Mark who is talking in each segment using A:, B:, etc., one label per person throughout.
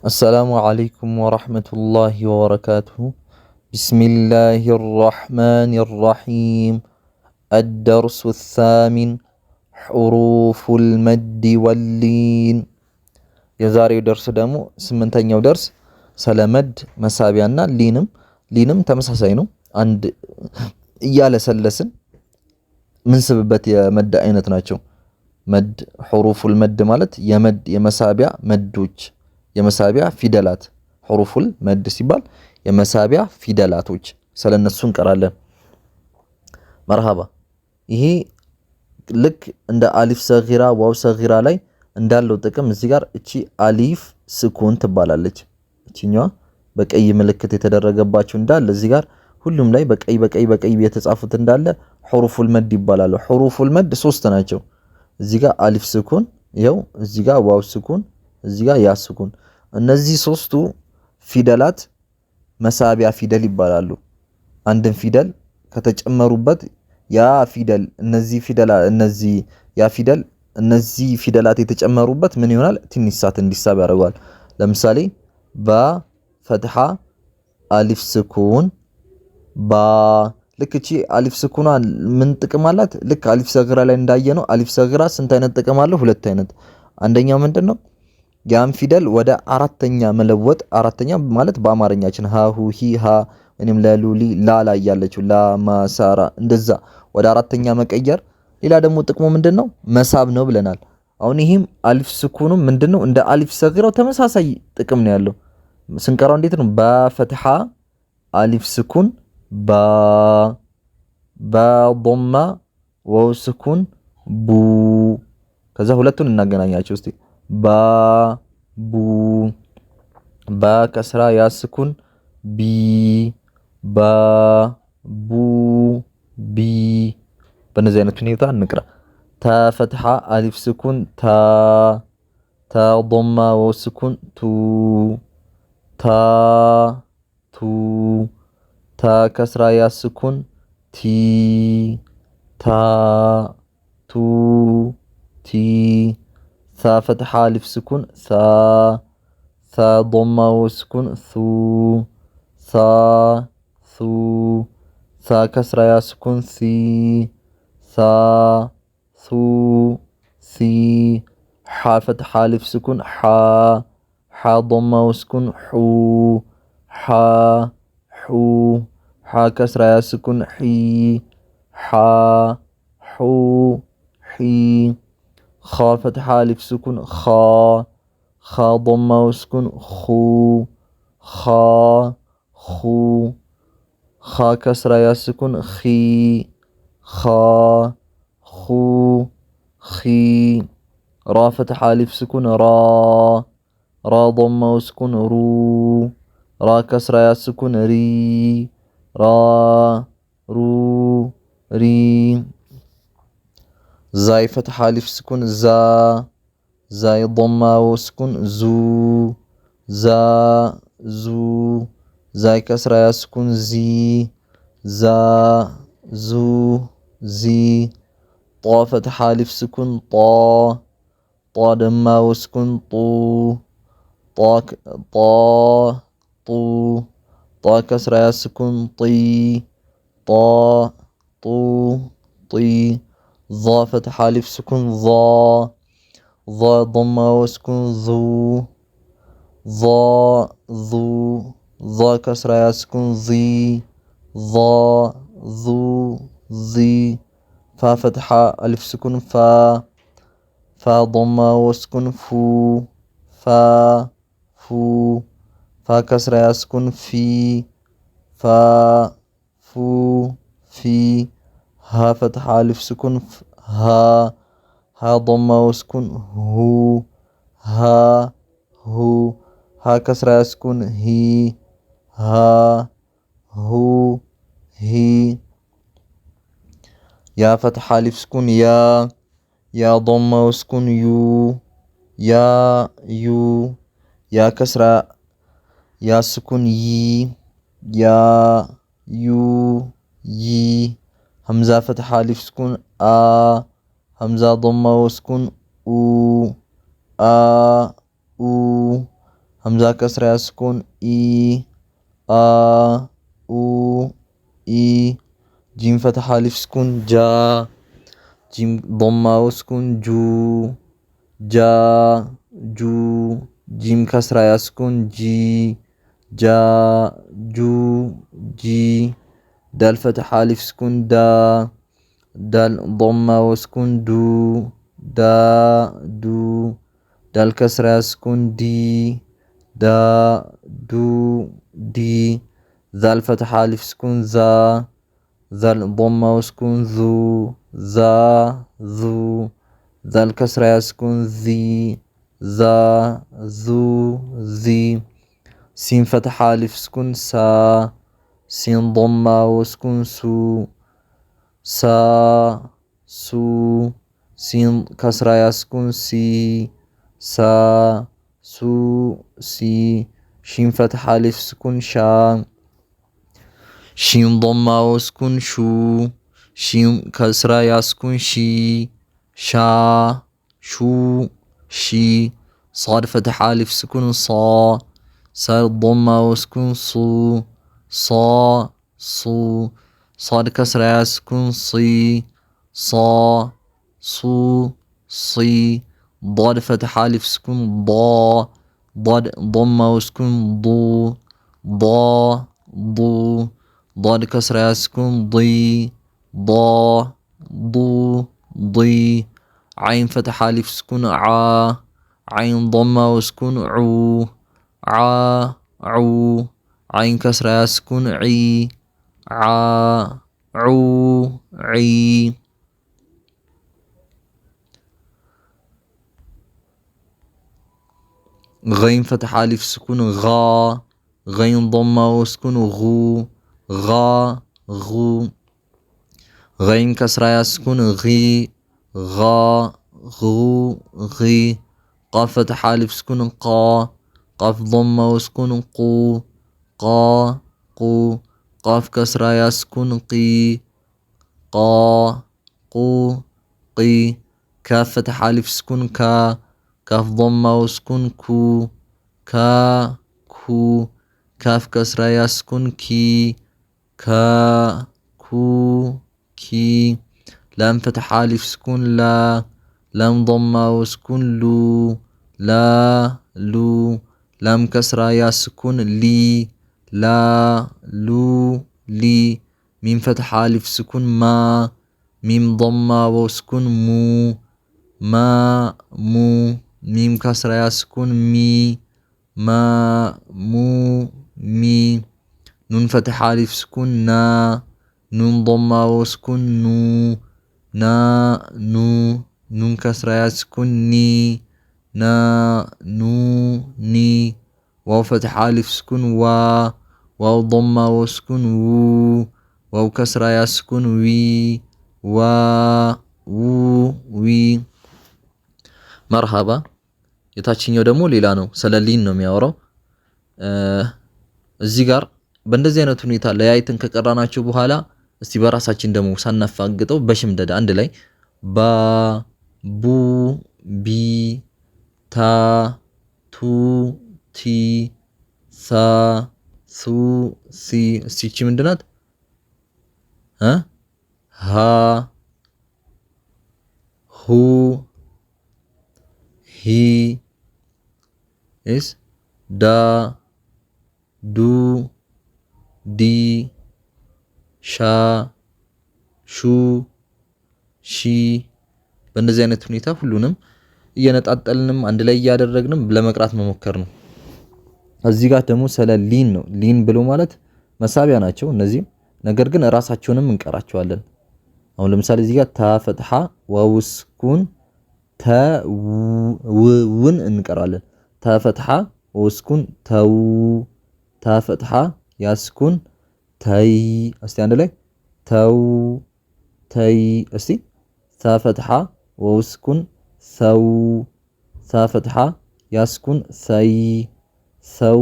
A: السلام عليكم ورحمة الله وبركاته. بسم الله الرحمن الرحيم. الدرس الثامن حروف المد واللين. يزاري درس دمو سمنتين درس سلمد مسابيانا لينم تمسحسينو عند إيالة سلسن من سببت يا مد أينتناتشو مد حروف المد مالت يمد يمسابيع مدوج የመሳቢያ ፊደላት ሑሩፉል መድ ሲባል የመሳቢያ ፊደላቶች ስለነሱ እንቀራለን። መርሃባ ይሄ ልክ እንደ አሊፍ ሰጊራ ዋው ሰጊራ ላይ እንዳለው ጥቅም እዚህ ጋር እቺ አሊፍ ስኩን ትባላለች። እቺኛዋ በቀይ ምልክት የተደረገባቸው እንዳለ እዚህ ጋር ሁሉም ላይ በቀይ የተጻፉት እንዳለ ሑሩፉል መድ ይባላሉ። ሑሩፉል መድ ሶስት ናቸው። እዚህ ጋር አሊፍ ስኩን ይኸው፣ እዚህ ጋር ዋው ስኩን፣ እዚህ ጋር ያ ስኩን። እነዚህ ሶስቱ ፊደላት መሳቢያ ፊደል ይባላሉ። አንድን ፊደል ከተጨመሩበት ያ ፊደል እነዚህ ፊደላት የተጨመሩበት ምን ይሆናል? ትንሽ ሳት እንዲሳብ ያደርገዋል። ለምሳሌ ባ ፈትሐ አሊፍ ስኩን ባ። ልክ እቺ አሊፍ ስኩኗ ምን ጥቅም አላት? ልክ አሊፍ ሰግራ ላይ እንዳየነው አሊፍ ሰግራ ስንት አይነት ጥቅም አለው? ሁለት አይነት። አንደኛው ምንድነው? ያን ፊደል ወደ አራተኛ መለወጥ። አራተኛ ማለት በአማርኛችን ሃሁ ሂ ሃ ወይንም ለሉሊ ላላ ያለችው ላማሳራ እንደዛ ወደ አራተኛ መቀየር። ሌላ ደግሞ ጥቅሙ ምንድነው? መሳብ ነው ብለናል። አሁን ይሄም አሊፍ ስኩኑ ምንድነው? እንደ አሊፍ ሰግራው ተመሳሳይ ጥቅም ነው ያለው። ስንቀራው እንዴት ነው? ባ ፈትሐ አሊፍ ስኩን ባ፣ ባ ዶማ ዋው ስኩን ቡ። ከዛ ሁለቱን እናገናኛቸው እስቲ ባ ቡ፣ ባ ከስራ ያስኩን ቢ፣ ባ ቡ ቢ። በእነዚህ አይነት ሁኔታ እንቅራ። ታ ፈትሐ አሊፍ ስኩን ታ፣ ታ ዶማ ዋው ስኩን ቱ፣ ታ ቱ፣ ታ ከስራ ያስኩን ቲ፣ ታ ቱ ቲ። ታ ፈትሐ አሊፍ ስኩን ሳ፣ ሳ ዶማ ዋው ስኩን ሱ፣ ሳ ሱ፣ ሳ ከስራ ያስኩን ሲ፣ ሳ ሱ ሲ። ሓ ፈትሐ አሊፍ ስኩን ሓ፣ ሓ ዶማ ዋው ስኩን ሑ፣ ሓ ሑ፣ ሓ ከስራ ያስኩን ሒ፣ ሓ ሑ ሒ። ኻ ፈትሐ አሊፍ ስኩን ኻ፣ ኻ ዶማ ዋው ስኩን ኹ፣ ኻ ኹ፣ ኻ ከስራ ያስኩን ኺ፣ ኻ ኹ ኺ። ራ ፈትሐ አሊፍ ስኩን ራ፣ ራ ዶማ ዋው ስኩን ሩ፣ ራ ከስራ ያስኩን ሪ፣ ራ ሩ ሪ። ዛይ ፈትሐ አሊፍ ስኩን ዛ፣ ዛይ ዶማ ዋው ስኩን ዙ፣ ዛ ዙ፣ ዛይ ከስራ ያስኩን ዚ፣ ዛ ዙ ዚ። ጧ ፈትሐ አሊፍ ስኩን ጧ፣ ጧ ዶማ ዋው ስኩን ጡ፣ ጧ ጡ፣ ጧ ከስራ ያስኩን ጢ፣ ጧ ጡ ጢ። ዛ ፈትሐ አሊፍ ስኩን ዛ፣ ዛ ዶማ ዋው ስኩን ዙ፣ ዛ ዙ፣ ዛ ከስራ ያስኩን ዚ፣ ዛ ዙ ዚ። ፋ ፈትሐ አሊፍ ስኩን ፋ፣ ፋ ዶማ ዋው ስኩን ፉ፣ ፋ ፉ፣ ፋ ከስራ ያስኩን ፊ፣ ፋ ፉ ፊ። ሃ ፈትሐ አሊፍ ስኩን ሃ፣ ሃ ዶማ ዋው ስኩን ሁ፣ ሃ ሁ፣ ሃ ከስራ ያስኩን ሂ፣ ሃ ሁ ሂ። ያ ፈትሐ አሊፍ ስኩን ያ፣ ያ ዶማ ዋው ስኩን ዩ፣ ያ ዩ፣ ያ ከስራ ያስኩን ይ፣ ያ ዩ ይ። ሐምዛ ፈትሐ አሊፍ ስኩን አ፣ ሐምዛ ዶማ ዋው ስኩን ኡ፣ አ ኡ፣ ሀምዛ ከስራ ያስኩን ኢ አ ኡ ኢ ጂም ፈትሐ አሊፍ ስኩን ጃ ጂም ዶማ ወስኩን ጁ ጃ ጁ ጂም ከስራ ያስኩን ጂ ጃ ጁ ጂ ዳል ፈትሐ አሊፍ ስኩን ዳ ዳል ዶማ ወስኩን ዱ ዳ ዱ ዳል ከስራ ያስኩን ዲ ዳ ዱ ዲ ዛል ፈትሐ አሊፍ ስኩን ዛ ዛል ዶማ ወስኩን ዙ ዛ ዙ ዛል ከስራ ያስኩን ዚ ዛ ዙ ዚ ሲን ፈትሐ አሊፍ ስኩን ሳ ሲን ዶማ ወስኩን ሱ ሳ ሱ ሲን ከስራ ያስኩን ሲ ሳ ሱ ሲ ሺን ፈትሐ አሊፍ ስኩን ሻ ሺን ዶማ ወስኩን ሹ ሺን ከስራ ያስኩን ሺ ሻ ሹ ሺ صاد فتح ألف سكون صا صاد ضمة وسكون صو صا صو صاد كسر سكون صي صا صو صي ضاد فتح ألف سكون ضا ضاد ضمة وسكون ضو ضا ضو ضاد كسر سكون ضي ضا ضو ضي عين فتح ألف سكون عا عين ضمة وسكون عو عا عو عين كسر سكون عي عا عو عي غين فتح ألف سكون غا غين ضمة وسكون غو غا غو غين كسر سكون غي غا غو غي قاف فتح ألف سكون قا قاف ضمة وسكون قو قا قو قاف كسر يسكن قي قا قو قي كاف فتح ألف سكون كا كاف ضمة وسكون كو كا كو كاف كسر يسكن كي كا كو كي لام فتح ألف سكون لا لام ضمة وسكون لو لا لو لام كسر يسكن لي لا لو لي ميم فتح ألف سكون ما ميم ضمة وسكون مو ما مو ميم كسر يسكن مي ما مو مي نون فتح ألف سكون نا نون ضمة وسكون نو نا نو نون كسر يسكن ني نا نو ني واو فتح ألف سكون وا واو ضمة وسكون وو واو كسر يسكن وي وا وو وي مرحبا የታችኛው ደግሞ ሌላ ነው ሰለሊን ነው የሚያወራው እዚህ ጋር በእንደዚህ አይነት ሁኔታ ለያይተን ከቀራናቸው በኋላ እስቲ በራሳችን ደግሞ ሳናፋግጠው በሽምደዳ አንድ ላይ ባ ቡ ቢ ታ ቱ ቲ ሳ ሱ ሲ እስቲ ምንድናት ሀ ሁ ሂ ኢስ ዳ ዱ ዲ ሻ ሹ ሺ በእንደዚህ አይነት ሁኔታ ሁሉንም እየነጣጠልንም አንድ ላይ እያደረግንም ለመቅራት መሞከር ነው። እዚህ ጋር ደግሞ ስለ ሊን ነው። ሊን ብሎ ማለት መሳቢያ ናቸው እነዚህ ነገር ግን ራሳቸውንም እንቀራቸዋለን። አሁን ለምሳሌ እዚህ ጋር ታ ፈትሐ ዋው ስኩን ተ ውን እንቀራለን። ታ ፈትሐ ዋው ስኩን ተው ታ ፈትሐ ያስኩን ተይ እስቲ አንድ ላይ ተው ተይ እስቲ ታ ፈትሐ ዋው ስኩን ሰው ታ ፈትሐ ያስኩን ሰይ ሰው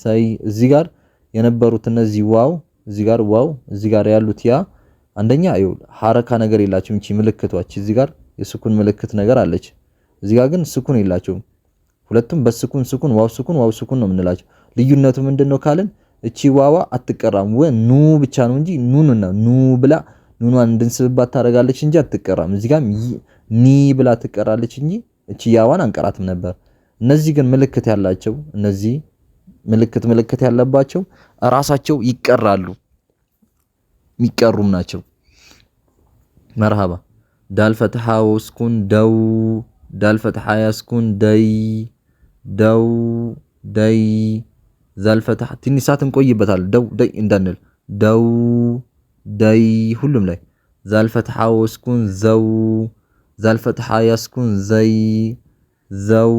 A: ሰይ እዚህ ጋር የነበሩት እነዚህ ዋው እዚህ ጋር ዋው እዚህ ጋር ያሉት ያ አንደኛ ይኸው ሐረካ ነገር የላቸውም። እቺ ምልክቷች እዚህ ጋር የስኩን ምልክት ነገር አለች። እዚህ ጋር ግን ስኩን የላቸውም። ሁለቱም በስኩን ስኩን ዋው ስኩን ዋው ስኩን ነው የምንላቸው። ልዩነቱ ምንድነው ካልን እቺ ዋዋ አትቀራም ኑ ብቻ ነው እንጂ ኑንና ኑ ብላ ኑኗን እንድንስብባት ታደርጋለች እንጂ አትቀራም። እዚህ ጋርም ኒ ብላ ትቀራለች እንጂ እቺ ያዋን አንቀራትም ነበር። እነዚህ ግን ምልክት ያላቸው እነዚህ ምልክት ያለባቸው ራሳቸው ይቀራሉ የሚቀሩም ናቸው። መርሃባ ዳል ፈትሐ ወስኩን ደው ዳል ፈትሐ ያስኩን ደይ ደው ደይ ዛል ፈትሐ ትንሽ ሰዓት እንቆይበታል። ደው ደይ እንዳንል ደው ደይ ሁሉም ላይ ዛል ፈትሐ ወስኩን ዘው ዛል ፈትሐ ያስኩን ዘይ ዘው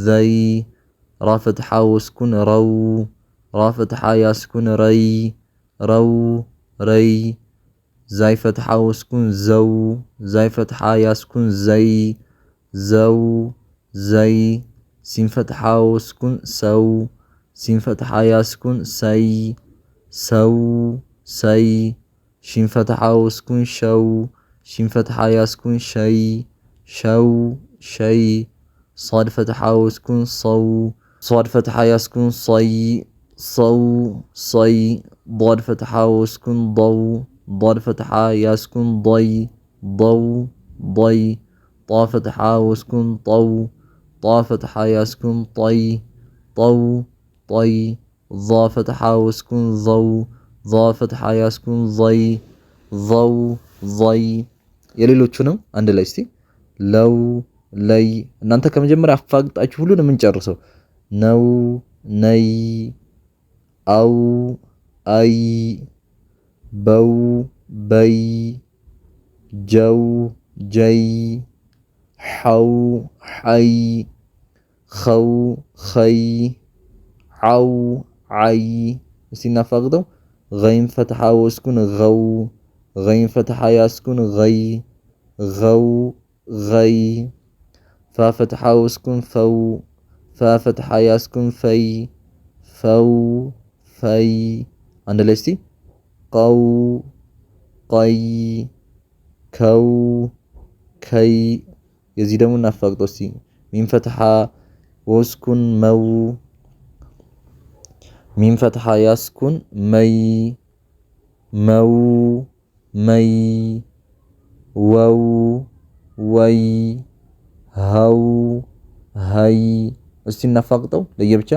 A: ዘይ ራ ፈትሐ ወስኩን ረው ራ ፈትሐ ያስኩን ረይ ረው ረይ ዛይ ፈትሐ ወስኩን ዘው ዛይ ፈትሐ ያስኩን ዘይ ዘው ዘይ ሲን ፈትሐ ወስኩን ሰው ሲን ፈትሐ ያስኩን ሰይ ሰው ሰይ ሺን ፈትሐ ወስኩን ሸው ሺን ፈትሐ ያስኩን ሸይ ሸው ሸይ ሷድ ፈትሐ ወስኩን ሰው ሷድ ፈትሐ ያስኩን ሰይ ሰው ሰይ ዷድ ፈትሐ ወስኩን ضው ضاد ፈትሐ ያስኩን ضይ ضው ضይ ጧ ፈትሐ ወስኩን ጠው ጧ ፈትሐ ያስኩን ጠይ ጠው ጠይ ዛ ፈትሐ ወስኩን ዘው ዛ ፈትሐ ያስኩን ዘይ ዘው ዘይ የሌሎቹንም አንድ ላይ እስቲ ለው ለይ እናንተ ከመጀመሪያ አፋግጣችሁ ሁሉንም እንጨርሰው ነው ነይ አው አይ በው በይ ጀው ጀይ ሐው ሐይ ኸው ኸይ ዓው ዓይ እስቲ እናፋግጠው ገይን ፈትሐ ወስኩን ገው ገይን ፈትሐ ያስኩን ገይ ገው ገይ ፋ ፈትሐ ወስኩን ፈው ፋ ፈትሐ ያስኩን ፈይ ፈው ፈይ አንድ ላይ እስቲ ቀው ቀይ ከው ከይ የዚህ ደግሞ እናፋግጠው እስቲ ሚን ፈትሐ ወስኩን መው ሚን ፈትሐ ያስኩን መይ መው መይ ወው ወይ ሀው ሀይ እስቲ እናፋግጠው ለየብቻ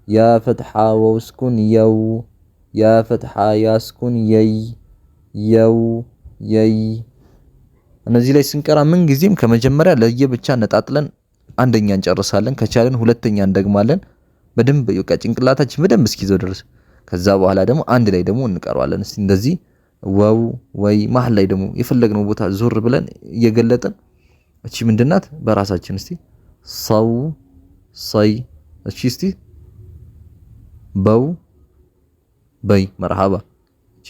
A: ያ ፈትሐ ወስኩን የው ያ ፈትሐ ያስኩን የይ የው የይ እነዚህ ላይ ስንቀራ ምን ጊዜም ከመጀመሪያ ለየብቻ ነጣጥለን አንደኛ እንጨርሳለን። ከቻለን ሁለተኛ እንደግማለን። በደንብ በቃ ጭንቅላታችን በደንብ እስኪዘው ድረስ ከዛ በኋላ ደግሞ አንድ ላይ ደግሞ እንቀራዋለን። እስቲ እንደዚህ ወው ወይ መሀል ላይ ደግሞ የፈለግነው ቦታ ዞር ብለን እየገለጠን እቺ ምንድናት በራሳችን እስቲ ሰው ሰይ እቺ እስቲ በው በይ መርሃባ እቺ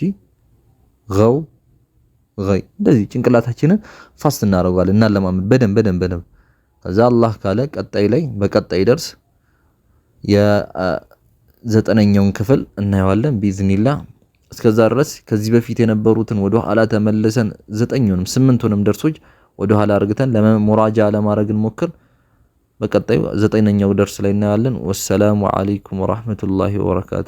A: ገው ገይ እንደዚህ ጭንቅላታችንን ፋስት እናደርጋለን እና ለማመድ በደንብ ከዛ አላህ ካለ ቀጣይ ላይ በቀጣይ ደርስ የ9ኛውን ክፍል እናየዋለን ቢዝኒላህ። እስከዛ ድረስ ከዚህ በፊት የነበሩትን ወደ ኋላ ተመልሰን 9ኙንም 8ቱንም ደርሶች ወደ ኋላ አርግተን ለሙራጃ ለማድረግ እንሞክር። በቀጣዩ 9ኛው ደርስ ላይ እናያለን። ወሰላሙ አለይኩም ወራህመቱላሂ ወበረካቱ።